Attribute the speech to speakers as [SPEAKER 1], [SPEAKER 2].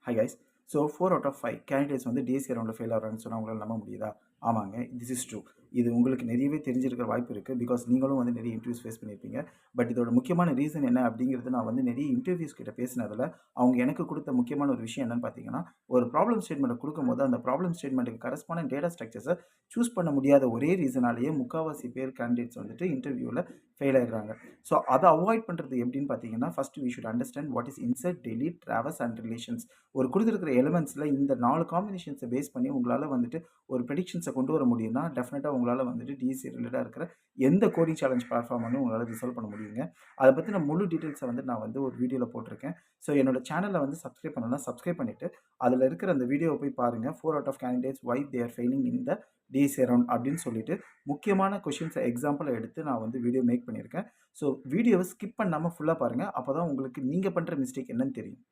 [SPEAKER 1] High guys. So 4 out of 5 candidates வந்து DSC ரவுண்டில் fail ஆகிறாங்கன்னு சொன்னால் உங்களால் நம்ப முடியுதா? ஆமாங்க, திஸ் இஸ் ட்ரூ. இது உங்களுக்கு நிறையவே தெரிஞ்சிருக்கிற வாய்ப்பு இருக்குது. பிகாஸ் நீங்களும் வந்து நிறைய இன்டர்வியூஸ் ஃபேஸ் பண்ணியிருப்பீங்க. பட் இதோட முக்கியமான ரீசன் என்ன அப்படிங்கிறது நான் வந்து நிறைய இன்டர்வியூஸ் கிட்ட பேசினதில் அவங்க எனக்கு கொடுத்த முக்கியமான ஒரு விஷயம் என்னன்னு பார்த்தீங்கன்னா, ஒரு ப்ராப்ளம் ஸ்டேட்மெண்ட்டை கொடுக்கும்போது அந்த ப்ராப்ளம் ஸ்டேட்மெண்ட்டுக்கு கரஸ்பாண்டன்ட் டேட்டா ஸ்ட்ரக்சர்ஸை சூஸ் பண்ண முடியாத ஒரே ரீசனாலேயே முக்கால்வாசி பேர் கேண்டிடேட்ஸ் வந்துட்டு இன்டர்வியூவில் ஃபெயில் ஆகிடுறாங்க. ஸோ அதை அவாய்ட் பண்ணுறது எப்படின்னு பார்த்தீங்கன்னா, first we should understand what is insert, delete, traverse and relations. ஒரு கொடுத்துருக்கிற எலிமெண்ட்ஸில் இந்த 4 காம்பினேஷன்ஸை பேஸ் பண்ணி உங்களால் வந்துட்டு ஒரு ப்ரெடிக்ஷன்ஸை கொண்டு வர முடியும்னா டெஃபினட்டாக உங்களால் வந்துட்டு டிஎஸ்சி ரிலேட்டாக இருக்கிற எந்த கோடிங் சேலஞ்ச் பிளாட்ஃபார்ம் வந்து உங்களால் ரிசால்வ் பண்ண முடியுங்க. அதை பற்றின முழு டீட்டெயில்ஸை வந்து நான் வந்து ஒரு வீடியோவில் போட்டிருக்கேன். ஸோ என்னோட சேனலை வந்து சப்ஸ்கிரைப் பண்ணலாம், சப்ஸ்கிரைப் பண்ணிவிட்டு அதில் இருக்கிற அந்த வீடியோவை போய் பாருங்கள். 4 out of candidates why they are failing in the DSC round அப்படின்னு சொல்லிட்டு முக்கியமான கொஷின்ஸை எக்ஸாம்பிளை எடுத்து நான் வந்து வீடியோ மேக் பண்ணியிருக்கேன். ஸோ வீடியோவை ஸ்கிப் பண்ணாமல் ஃபுல்லாக பாருங்கள். அப்போ தான் உங்களுக்கு நீங்கள் பண்ணுற மிஸ்டேக் என்னன்னு தெரியும்.